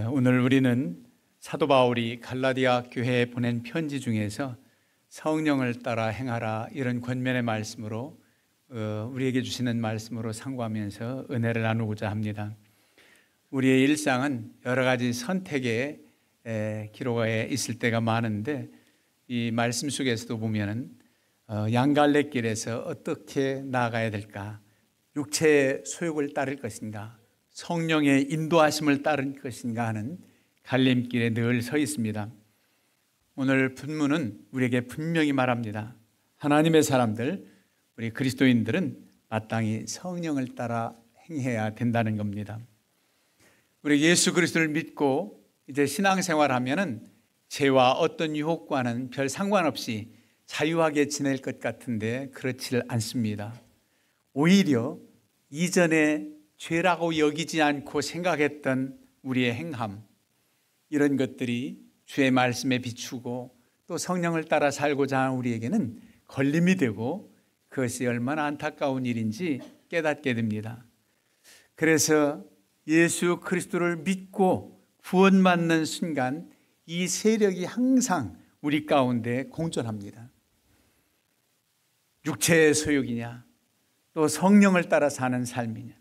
오늘 우리는 사도 바울이 갈라디아 교회에 보낸 편지 중에서 성령을 따라 행하라 이런 권면의 말씀으로 우리에게 주시는 말씀으로 상고하면서 은혜를 나누고자 합니다. 우리의 일상은 여러 가지 선택의 기로에 있을 때가 많은데 이 말씀 속에서도 보면은 양갈래길에서 어떻게 나아가야 될까? 육체의 소욕을 따를 것인가? 성령의 인도하심을 따를 것인가 하는 갈림길에 늘 서 있습니다. 오늘 본문은 우리에게 분명히 말합니다. 하나님의 사람들, 우리 그리스도인들은 마땅히 성령을 따라 행해야 된다는 겁니다. 우리 예수 그리스도를 믿고 이제 신앙생활하면은 죄와 어떤 유혹과는 별 상관없이 자유하게 지낼 것 같은데 그렇지 않습니다. 오히려 이전에 죄라고 여기지 않고 생각했던 우리의 행함, 이런 것들이 주의 말씀에 비추고 또 성령을 따라 살고자 하는 우리에게는 걸림이 되고 그것이 얼마나 안타까운 일인지 깨닫게 됩니다. 그래서 예수 그리스도를 믿고 구원받는 순간 이 세력이 항상 우리 가운데 공존합니다. 육체의 소욕이냐, 또 성령을 따라 사는 삶이냐.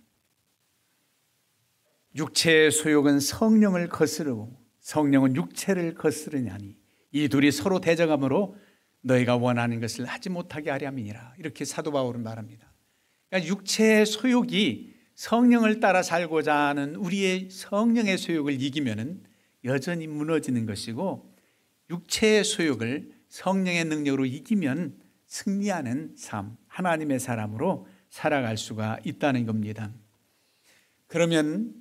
육체의 소욕은 성령을 거스르고 성령은 육체를 거스르냐니 이 둘이 서로 대적함으로 너희가 원하는 것을 하지 못하게 하려 함이니라. 이렇게 사도 바울은 말합니다. 그러니까 육체의 소욕이 성령을 따라 살고자 하는 우리의 성령의 소욕을 이기면은 여전히 무너지는 것이고, 육체의 소욕을 성령의 능력으로 이기면 승리하는 삶, 하나님의 사람으로 살아갈 수가 있다는 겁니다. 그러면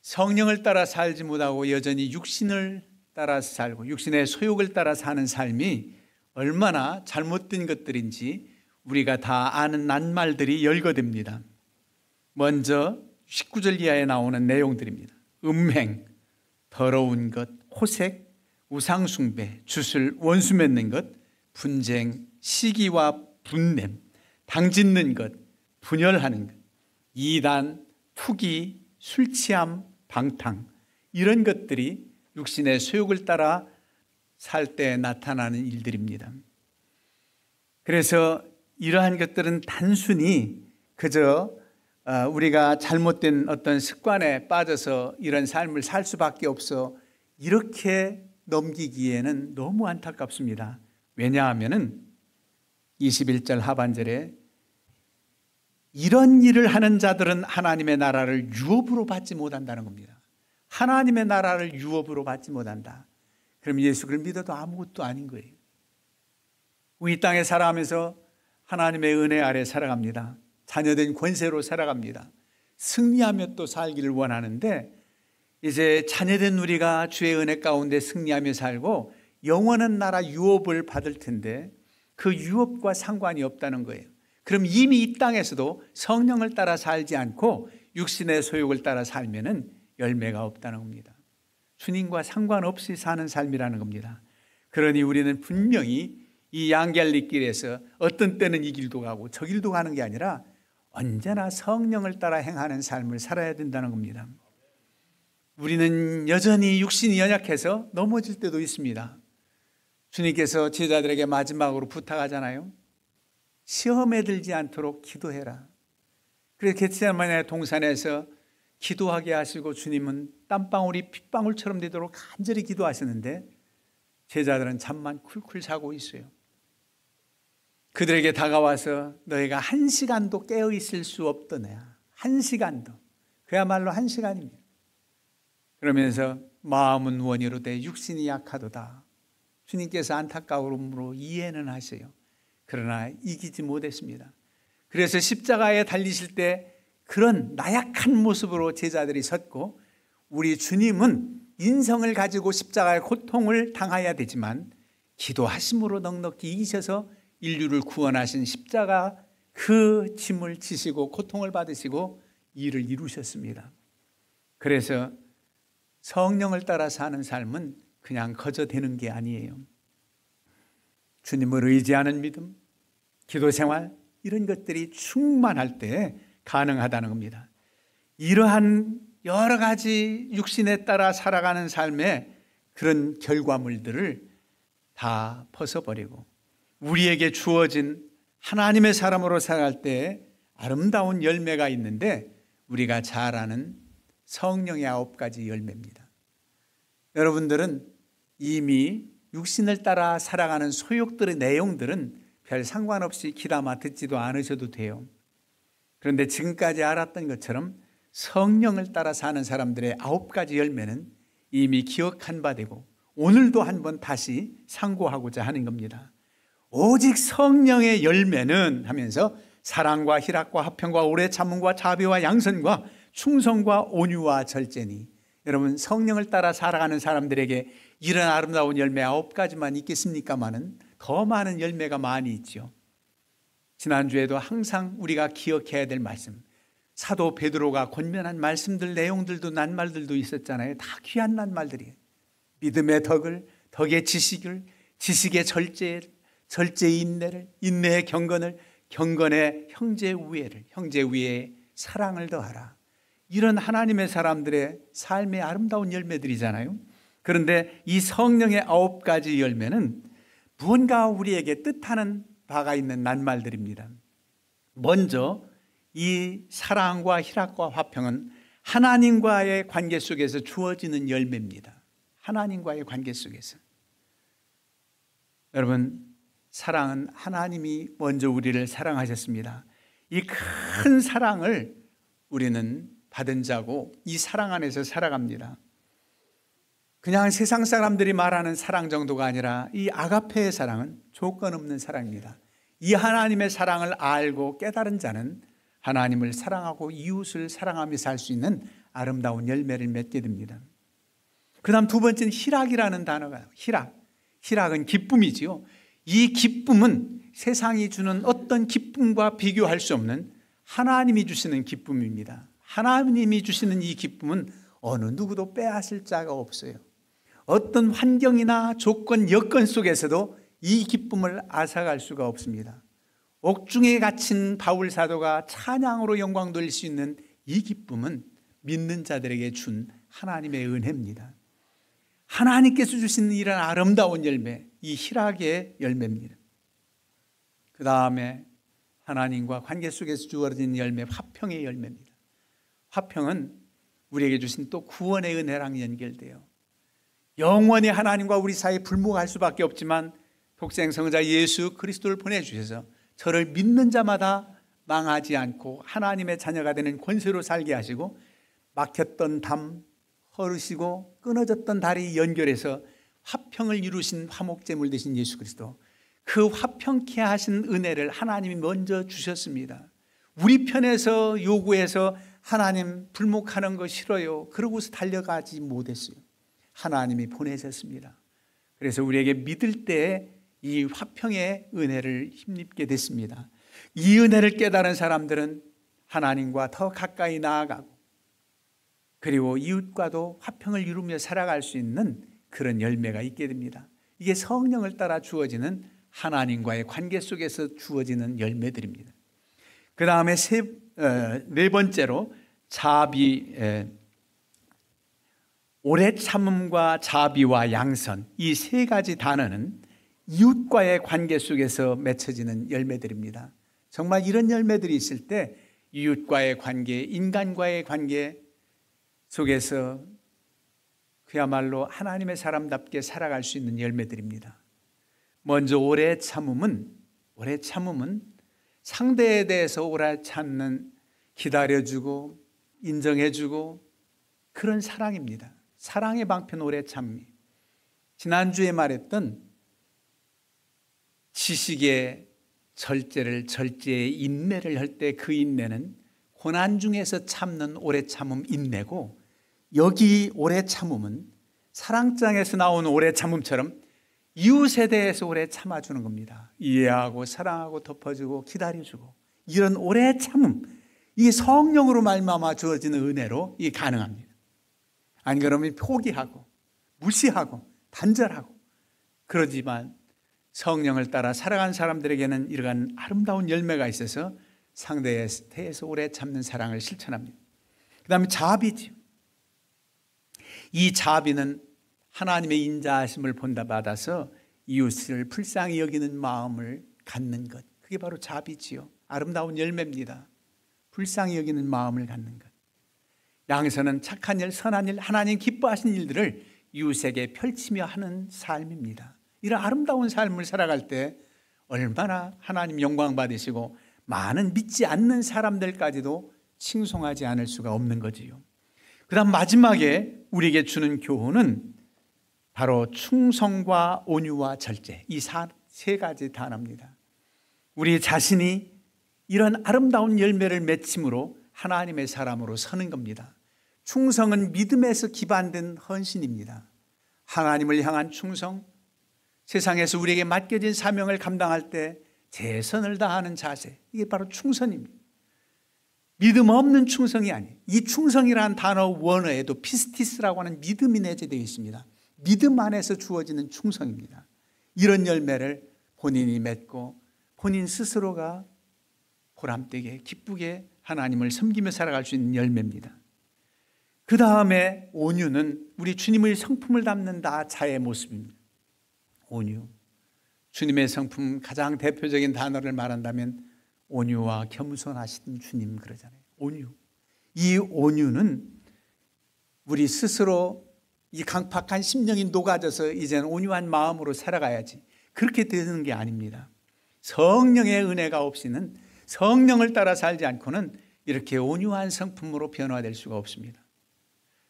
성령을 따라 살지 못하고 여전히 육신을 따라 살고 육신의 소욕을 따라 사는 삶이 얼마나 잘못된 것들인지 우리가 다 아는 낱말들이 열거됩니다. 먼저 19절 이하에 나오는 내용들입니다. 음행, 더러운 것, 호색, 우상숭배, 주술, 원수 맺는 것, 분쟁, 시기와 분냄, 당짓는 것, 분열하는 것, 이단, 투기, 술취함, 방탕, 이런 것들이 육신의 소욕을 따라 살 때 나타나는 일들입니다. 그래서 이러한 것들은 단순히 그저 우리가 잘못된 어떤 습관에 빠져서 이런 삶을 살 수밖에 없어 이렇게 넘기기에는 너무 안타깝습니다. 왜냐하면은 21절 하반절에 이런 일을 하는 자들은 하나님의 나라를 유업으로 받지 못한다는 겁니다. 하나님의 나라를 유업으로 받지 못한다. 그럼 예수를 믿어도 아무것도 아닌 거예요. 우리 땅에 살아가면서 하나님의 은혜 아래 살아갑니다. 자녀된 권세로 살아갑니다. 승리하며 또 살기를 원하는데 이제 자녀된 우리가 주의 은혜 가운데 승리하며 살고 영원한 나라 유업을 받을 텐데 그 유업과 상관이 없다는 거예요. 그럼 이미 이 땅에서도 성령을 따라 살지 않고 육신의 소욕을 따라 살면은 열매가 없다는 겁니다. 주님과 상관없이 사는 삶이라는 겁니다. 그러니 우리는 분명히 이 양갈래길에서 어떤 때는 이 길도 가고 저 길도 가는 게 아니라 언제나 성령을 따라 행하는 삶을 살아야 된다는 겁니다. 우리는 여전히 육신이 연약해서 넘어질 때도 있습니다. 주님께서 제자들에게 마지막으로 부탁하잖아요. 시험에 들지 않도록 기도해라. 그래서 겟세마네 동산에서 기도하게 하시고 주님은 땀방울이 핏방울처럼 되도록 간절히 기도하시는데 제자들은 잠만 쿨쿨 자고 있어요. 그들에게 다가와서 너희가 1시간도 깨어 있을 수 없더냐. 1시간도. 그야말로 1시간입니다. 그러면서 마음은 원이로되 육신이 약하도다. 주님께서 안타까움으로 이해는 하세요. 그러나 이기지 못했습니다. 그래서 십자가에 달리실 때 그런 나약한 모습으로 제자들이 섰고, 우리 주님은 인성을 가지고 십자가의 고통을 당해야 되지만 기도하심으로 넉넉히 이기셔서 인류를 구원하신 십자가 그 짐을 지시고 고통을 받으시고 일을 이루셨습니다. 그래서 성령을 따라 사는 삶은 그냥 거저 되는 게 아니에요. 주님을 의지하는 믿음, 기도 생활, 이런 것들이 충만할 때 가능하다는 겁니다. 이러한 여러 가지 육신에 따라 살아가는 삶의 그런 결과물들을 다 벗어버리고 우리에게 주어진 하나님의 사람으로 살아갈 때 아름다운 열매가 있는데 우리가 잘 아는 성령의 9가지 열매입니다. 여러분들은 이미 육신을 따라 살아가는 소욕들의 내용들은 별 상관없이 귀담아 듣지도 않으셔도 돼요. 그런데 지금까지 알았던 것처럼 성령을 따라 사는 사람들의 9가지 열매는 이미 기억한 바 되고 오늘도 한번 다시 상고하고자 하는 겁니다. 오직 성령의 열매는 하면서 사랑과 희락과 화평과 오래 참음과 자비와 양선과 충성과 온유와 절제니, 여러분 성령을 따라 살아가는 사람들에게 이런 아름다운 열매 9가지만 있겠습니까마는 더 많은 열매가 많이 있죠. 지난주에도 항상 우리가 기억해야 될 말씀, 사도 베드로가 권면한 말씀들, 내용들도 낱말들도 있었잖아요. 다 귀한 낱말들이에요. 믿음의 덕을, 덕의 지식을, 지식의 절제를, 절제의 인내를, 인내의 경건을, 경건의 형제 우애를, 형제 우애의 사랑을 더하라. 이런 하나님의 사람들의 삶의 아름다운 열매들이잖아요. 그런데 이 성령의 9가지 열매는 무언가 우리에게 뜻하는 바가 있는 낱말들입니다. 먼저 이 사랑과 희락과 화평은 하나님과의 관계 속에서 주어지는 열매입니다. 하나님과의 관계 속에서. 여러분, 사랑은 하나님이 먼저 우리를 사랑하셨습니다. 이 큰 사랑을 우리는 받은 자고 이 사랑 안에서 살아갑니다. 그냥 세상 사람들이 말하는 사랑 정도가 아니라 이 아가페의 사랑은 조건 없는 사랑입니다. 이 하나님의 사랑을 알고 깨달은 자는 하나님을 사랑하고 이웃을 사랑하며 살 수 있는 아름다운 열매를 맺게 됩니다. 그 다음 두 번째는 희락이라는 단어가, 희락은 기쁨이지요. 이 기쁨은 세상이 주는 어떤 기쁨과 비교할 수 없는 하나님이 주시는 기쁨입니다. 하나님이 주시는 이 기쁨은 어느 누구도 빼앗을 자가 없어요. 어떤 환경이나 조건, 여건 속에서도 이 기쁨을 앗아갈 수가 없습니다. 옥중에 갇힌 바울 사도가 찬양으로 영광 돌릴 수 있는 이 기쁨은 믿는 자들에게 준 하나님의 은혜입니다. 하나님께서 주시는 이런 아름다운 열매, 이 희락의 열매입니다. 그 다음에 하나님과 관계 속에서 주어진 열매, 화평의 열매입니다. 화평은 우리에게 주신 또 구원의 은혜랑 연결돼요. 영원히 하나님과 우리 사이에 불목할 수밖에 없지만 독생성자 예수 그리스도를 보내주셔서 저를 믿는 자마다 망하지 않고 하나님의 자녀가 되는 권세로 살게 하시고, 막혔던 담 헐으시고 끊어졌던 다리 연결해서 화평을 이루신 화목제물 되신 예수 그리스도, 그 화평케 하신 은혜를 하나님이 먼저 주셨습니다. 우리 편에서 요구해서 하나님 불목하는 거 싫어요 그러고서 달려가지 못했어요. 하나님이 보내셨습니다. 그래서 우리에게 믿을 때 이 화평의 은혜를 힘입게 됐습니다. 이 은혜를 깨달은 사람들은 하나님과 더 가까이 나아가고, 그리고 이웃과도 화평을 이루며 살아갈 수 있는 그런 열매가 있게 됩니다. 이게 성령을 따라 주어지는 하나님과의 관계 속에서 주어지는 열매들입니다. 그 다음에 네 번째로 자비, 오래 참음과 자비와 양선, 이 세 가지 단어는 이웃과의 관계 속에서 맺혀지는 열매들입니다. 정말 이런 열매들이 있을 때 이웃과의 관계, 인간과의 관계 속에서 그야말로 하나님의 사람답게 살아갈 수 있는 열매들입니다. 먼저 오래 참음은 상대에 대해서 오래 참는, 기다려주고 인정해주고 그런 사랑입니다. 사랑의 방편 오래 참음이. 지난주에 말했던 지식의 절제의 인내를 할 때 그 인내는 고난 중에서 참는 오래 참음 인내고, 여기 오래 참음은 사랑장에서 나온 오래 참음처럼 이웃에 대해서 오래 참아주는 겁니다. 이해하고 사랑하고 덮어주고 기다려주고, 이런 오래 참음, 이게 성령으로 말미암아 주어지는 은혜로 이게 가능합니다. 안 그러면 포기하고 무시하고 단절하고, 그러지만 성령을 따라 살아간 사람들에게는 이러한 아름다운 열매가 있어서 상대에 대해서 오래 참는 사랑을 실천합니다. 그 다음에 자비죠. 이 자비는 하나님의 인자하심을 본다 받아서 이웃을 불쌍히 여기는 마음을 갖는 것, 그게 바로 자비지요. 아름다운 열매입니다. 불쌍히 여기는 마음을 갖는 것. 양에서는 착한 일, 선한 일, 하나님 기뻐하신 일들을 이웃에게 펼치며 하는 삶입니다. 이런 아름다운 삶을 살아갈 때 얼마나 하나님 영광 받으시고 많은 믿지 않는 사람들까지도 칭송하지 않을 수가 없는 거지요. 그 다음 마지막에 우리에게 주는 교훈은 바로 충성과 온유와 절제, 이 세 가지 단어입니다. 우리 자신이 이런 아름다운 열매를 맺힘으로 하나님의 사람으로 서는 겁니다. 충성은 믿음에서 기반된 헌신입니다. 하나님을 향한 충성, 세상에서 우리에게 맡겨진 사명을 감당할 때 최선을 다하는 자세, 이게 바로 충성입니다. 믿음 없는 충성이 아니에요. 이 충성이라는 단어 원어에도 피스티스라고 하는 믿음이 내재되어 있습니다. 믿음 안에서 주어지는 충성입니다. 이런 열매를 본인이 맺고 본인 스스로가 보람되게 기쁘게 하나님을 섬기며 살아갈 수 있는 열매입니다. 그 다음에 온유는 우리 주님의 성품을 담는 자의 모습입니다. 온유, 주님의 성품 가장 대표적인 단어를 말한다면 온유와 겸손하신 주님 그러잖아요. 온유. 이 온유는 우리 스스로 이 강팍한 심령이 녹아져서 이제는 온유한 마음으로 살아가야지, 그렇게 되는 게 아닙니다. 성령의 은혜가 없이는, 성령을 따라 살지 않고는 이렇게 온유한 성품으로 변화될 수가 없습니다.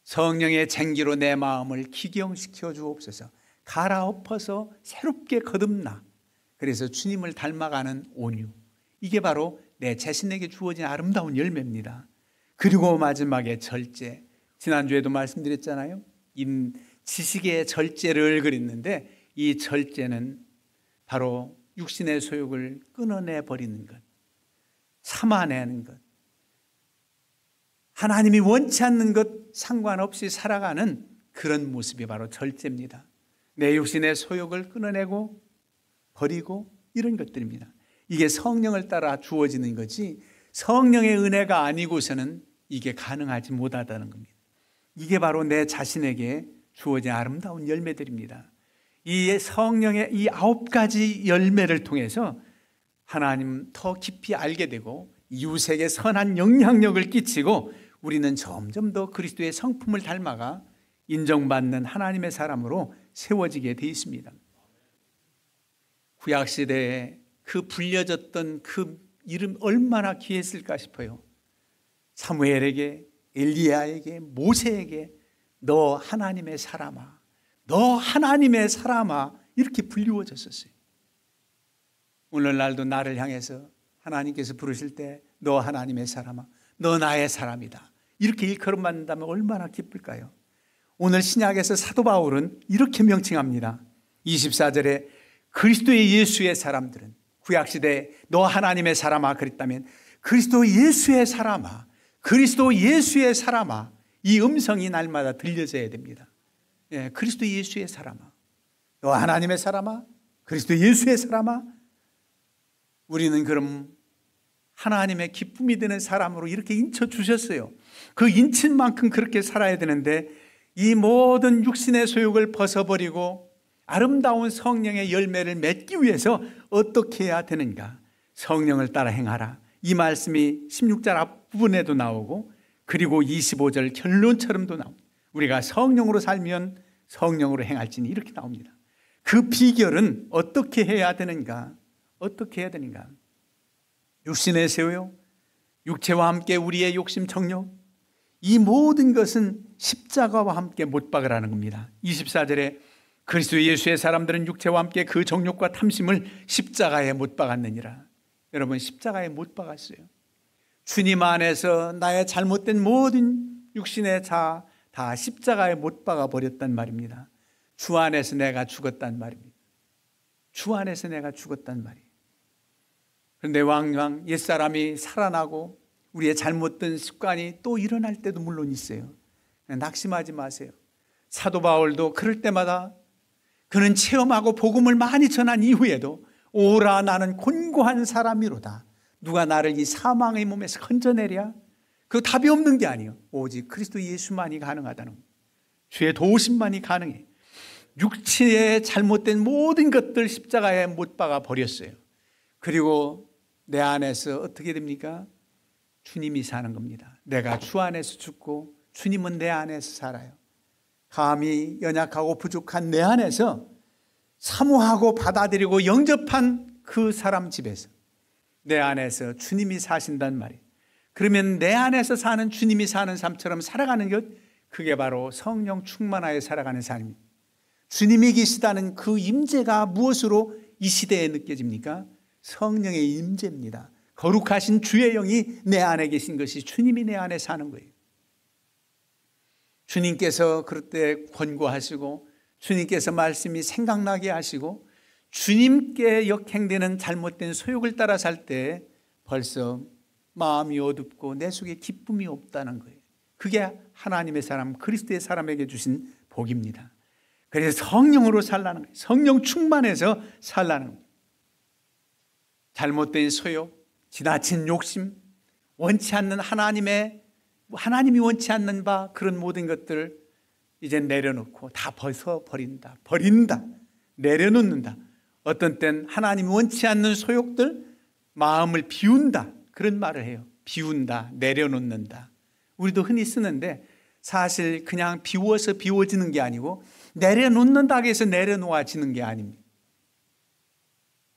성령의 쟁기로 내 마음을 기경시켜 주옵소서. 갈아엎어서 새롭게 거듭나. 그래서 주님을 닮아가는 온유, 이게 바로 내 자신에게 주어진 아름다운 열매입니다. 그리고 마지막에 절제, 지난주에도 말씀드렸잖아요. 지식의 절제를 그렸는데 이 절제는 바로 육신의 소욕을 끊어내 버리는 것, 참아내는 것, 하나님이 원치 않는 것 상관없이 살아가는 그런 모습이 바로 절제입니다. 내 육신의 소욕을 끊어내고 버리고 이런 것들입니다. 이게 성령을 따라 주어지는 거지 성령의 은혜가 아니고서는 이게 가능하지 못하다는 겁니다. 이게 바로 내 자신에게 주어진 아름다운 열매들입니다. 이 성령의 이 9가지 열매를 통해서 하나님 더 깊이 알게 되고 이웃에게 선한 영향력을 끼치고 우리는 점점 더 그리스도의 성품을 닮아가 인정받는 하나님의 사람으로 세워지게 되어 있습니다. 구약시대에 그 불려졌던 그 이름 얼마나 귀했을까 싶어요. 사무엘에게, 엘리야에게, 모세에게 너 하나님의 사람아, 너 하나님의 사람아, 이렇게 불리워졌었어요. 오늘날도 나를 향해서 하나님께서 부르실 때 너 하나님의 사람아, 너 나의 사람이다, 이렇게 일컬음받는다면 얼마나 기쁠까요? 오늘 신약에서 사도 바울은 이렇게 명칭합니다. 24절에 그리스도의 예수의 사람들은, 구약시대에 너 하나님의 사람아 그랬다면 그리스도 예수의 사람아, 그리스도 예수의 사람아, 이 음성이 날마다 들려져야 됩니다. 예, 그리스도 예수의 사람아, 너 하나님의 사람아, 그리스도 예수의 사람아. 우리는 그럼 하나님의 기쁨이 되는 사람으로 이렇게 인쳐 주셨어요. 그 인친 만큼 그렇게 살아야 되는데 이 모든 육신의 소욕을 벗어버리고 아름다운 성령의 열매를 맺기 위해서 어떻게 해야 되는가? 성령을 따라 행하라. 이 말씀이 16절 앞부분에도 나오고 그리고 25절 결론처럼도 나옵니다. 우리가 성령으로 살면 성령으로 행할지니 이렇게 나옵니다. 그 비결은 어떻게 해야 되는가? 어떻게 해야 되는가? 육신의 소욕, 육체와 함께 우리의 욕심 정욕, 이 모든 것은 십자가와 함께 못 박으라는 겁니다. 24절에 그리스도 예수의 사람들은 육체와 함께 그 정욕과 탐심을 십자가에 못 박았느니라. 여러분, 십자가에 못 박았어요. 주님 안에서 나의 잘못된 모든 육신의 자 다 십자가에 못 박아 버렸단 말입니다. 주 안에서 내가 죽었단 말입니다. 주 안에서 내가 죽었단 말이에요. 그런데 왕왕 옛사람이 살아나고 우리의 잘못된 습관이 또 일어날 때도 물론 있어요. 낙심하지 마세요. 사도 바울도 그럴 때마다 그는 체험하고 복음을 많이 전한 이후에도 오라 나는 곤고한 사람이로다. 누가 나를 이 사망의 몸에서 건져내랴? 그 답이 없는 게 아니에요. 오직 그리스도 예수만이 가능하다는 거예요. 주의 도우심만이 가능해요. 육체의 잘못된 모든 것들 십자가에 못 박아 버렸어요. 그리고 내 안에서 어떻게 됩니까? 주님이 사는 겁니다. 내가 주 안에서 죽고 주님은 내 안에서 살아요. 감히 연약하고 부족한 내 안에서 사모하고 받아들이고 영접한 그 사람 집에서 내 안에서 주님이 사신단 말이에요. 그러면 내 안에서 사는 주님이 사는 삶처럼 살아가는 것, 그게 바로 성령 충만하여 살아가는 삶입니다. 주님이 계시다는 그 임재가 무엇으로 이 시대에 느껴집니까? 성령의 임재입니다. 거룩하신 주의 영이 내 안에 계신 것이 주님이 내 안에 사는 거예요. 주님께서 그럴 때 권고하시고 주님께서 말씀이 생각나게 하시고 주님께 역행되는 잘못된 소욕을 따라 살 때 벌써 마음이 어둡고 내 속에 기쁨이 없다는 거예요. 그게 하나님의 사람, 그리스도의 사람에게 주신 복입니다. 그래서 성령으로 살라는 거예요. 성령 충만해서 살라는 거예요. 잘못된 소욕, 지나친 욕심, 원치 않는 하나님이 원치 않는 바 그런 모든 것들 이제 내려놓고 다 벗어버린다. 버린다. 내려놓는다. 어떤 땐 하나님이 원치 않는 소욕들, 마음을 비운다. 그런 말을 해요. 비운다. 내려놓는다. 우리도 흔히 쓰는데 사실 그냥 비워서 비워지는 게 아니고 내려놓는다고 해서 내려놓아지는 게 아닙니다.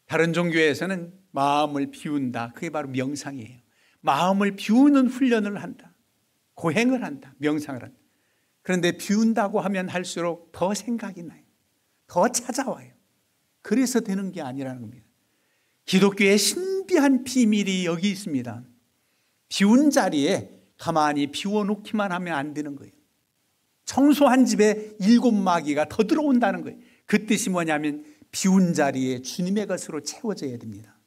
다른 종교에서는 마음을 비운다. 그게 바로 명상이에요. 마음을 비우는 훈련을 한다. 고행을 한다. 명상을 한다. 그런데 비운다고 하면 할수록 더 생각이 나요. 더 찾아와요. 그래서 되는 게 아니라는 겁니다. 기독교의 신비한 비밀이 여기 있습니다. 비운 자리에 가만히 비워놓기만 하면 안 되는 거예요. 청소한 집에 7마귀가 더 들어온다는 거예요. 그 뜻이 뭐냐면 비운 자리에 주님의 것으로 채워져야 됩니다.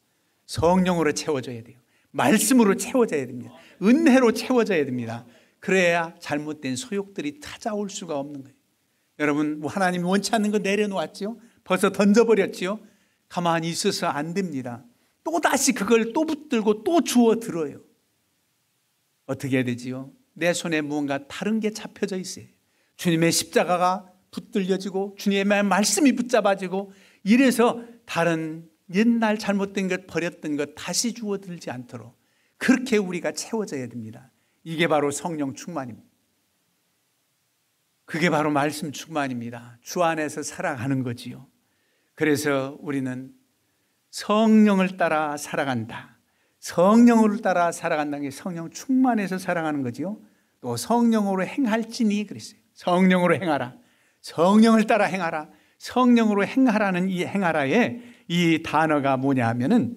성령으로 채워져야 돼요. 말씀으로 채워져야 됩니다. 은혜로 채워져야 됩니다. 그래야 잘못된 소욕들이 찾아올 수가 없는 거예요. 여러분, 하나님이 원치 않는 거 내려놓았지요? 벌써 던져버렸지요? 가만히 있어서 안 됩니다. 또다시 그걸 또 붙들고 또 주워 들어요. 어떻게 해야 되지요? 내 손에 무언가 다른 게 잡혀져 있어요. 주님의 십자가가 붙들려지고 주님의 말씀이 붙잡아지고 이래서 다른 옛날 잘못된 것, 버렸던 것 다시 주워 들지 않도록 그렇게 우리가 채워져야 됩니다. 이게 바로 성령 충만입니다. 그게 바로 말씀 충만입니다. 주 안에서 살아가는 거지요. 그래서 우리는 성령을 따라 살아간다. 성령을 따라 살아간다는 게 성령 충만해서 살아가는 거지요. 또 성령으로 행할지니 그랬어요. 성령으로 행하라. 성령을 따라 행하라. 성령으로 행하라는 이 행하라의 이 단어가 뭐냐 하면은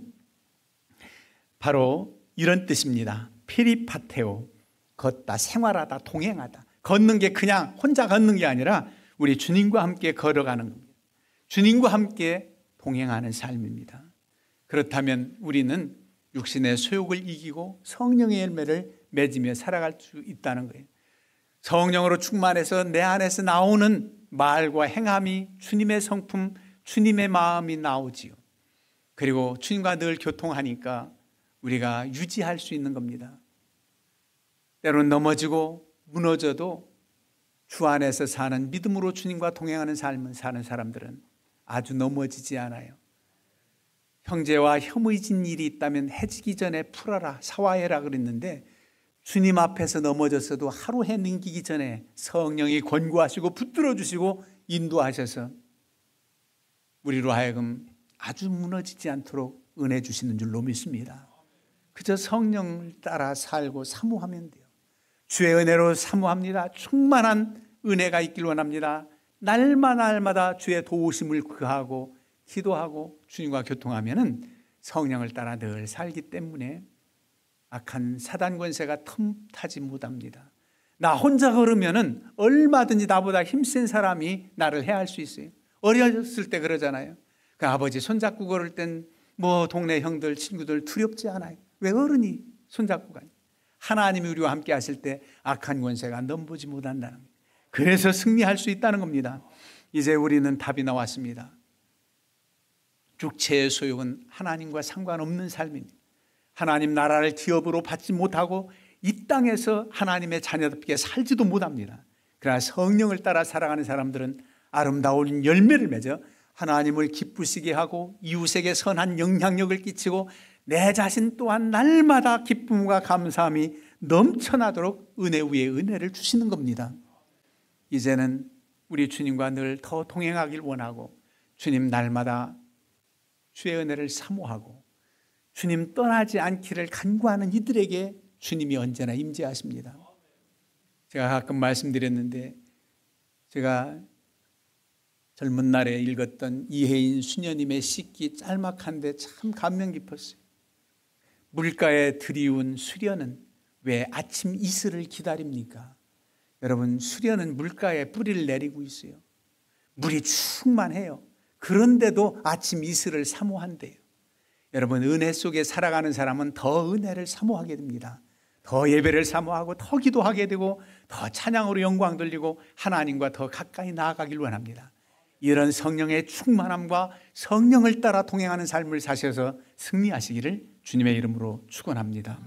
바로 이런 뜻입니다. 페리파테오, 걷다, 생활하다, 동행하다. 걷는 게 그냥 혼자 걷는 게 아니라 우리 주님과 함께 걸어가는 겁니다. 주님과 함께 동행하는 삶입니다. 그렇다면 우리는 육신의 소욕을 이기고 성령의 열매를 맺으며 살아갈 수 있다는 거예요. 성령으로 충만해서 내 안에서 나오는 말과 행함이 주님의 성품, 주님의 마음이 나오지요. 그리고 주님과 늘 교통하니까 우리가 유지할 수 있는 겁니다. 때로는 넘어지고 무너져도 주 안에서 사는 믿음으로 주님과 동행하는 삶을 사는 사람들은 아주 넘어지지 않아요. 형제와 혐의진 일이 있다면 해지기 전에 풀어라, 사화해라 그랬는데 주님 앞에서 넘어졌어도 하루 해 넘기기 전에 성령이 권고하시고 붙들어 주시고 인도하셔서 우리로 하여금 아주 무너지지 않도록 은혜 주시는 줄로 믿습니다. 그저 성령을 따라 살고 사모하면 돼요. 주의 은혜로 사모합니다. 충만한 은혜가 있길 원합니다. 날마다 주의 도우심을 구하고 기도하고 주님과 교통하면은 성령을 따라 늘 살기 때문에 악한 사단 권세가 틈타지 못합니다. 나 혼자 걸으면은 얼마든지 나보다 힘센 사람이 나를 해할 수 있어요. 어렸을 때 그러잖아요. 그 아버지 손잡고 걸을 땐 뭐 동네 형들 친구들 두렵지 않아요. 왜 어른이 손잡고 가요? 하나님이 우리와 함께 하실 때 악한 권세가 넘보지 못한다는 거예요. 그래서 승리할 수 있다는 겁니다. 이제 우리는 답이 나왔습니다. 육체의 소욕은 하나님과 상관없는 삶입니다. 하나님 나라를 기업으로 받지 못하고 이 땅에서 하나님의 자녀답게 살지도 못합니다. 그러나 성령을 따라 살아가는 사람들은 아름다운 열매를 맺어 하나님을 기쁘시게 하고 이웃에게 선한 영향력을 끼치고 내 자신 또한 날마다 기쁨과 감사함이 넘쳐나도록 은혜 위에 은혜를 주시는 겁니다. 이제는 우리 주님과 늘 더 동행하길 원하고 주님 날마다 주의 은혜를 사모하고 주님 떠나지 않기를 간구하는 이들에게 주님이 언제나 임재하십니다. 제가 가끔 말씀드렸는데 제가 젊은 날에 읽었던 이혜인 수녀님의 시기 짤막한데 참 감명 깊었어요. 물가에 들이운 수련은 왜 아침 이슬을 기다립니까? 여러분, 수련은 물가에 뿌리를 내리고 있어요. 물이 충만해요. 그런데도 아침 이슬을 사모한대요. 여러분, 은혜 속에 살아가는 사람은 더 은혜를 사모하게 됩니다. 더 예배를 사모하고 더 기도하게 되고 더 찬양으로 영광 돌리고 하나님과 더 가까이 나아가길 원합니다. 이런 성령의 충만함과 성령을 따라 동행하는 삶을 사셔서 승리하시기를 주님의 이름으로 축원합니다.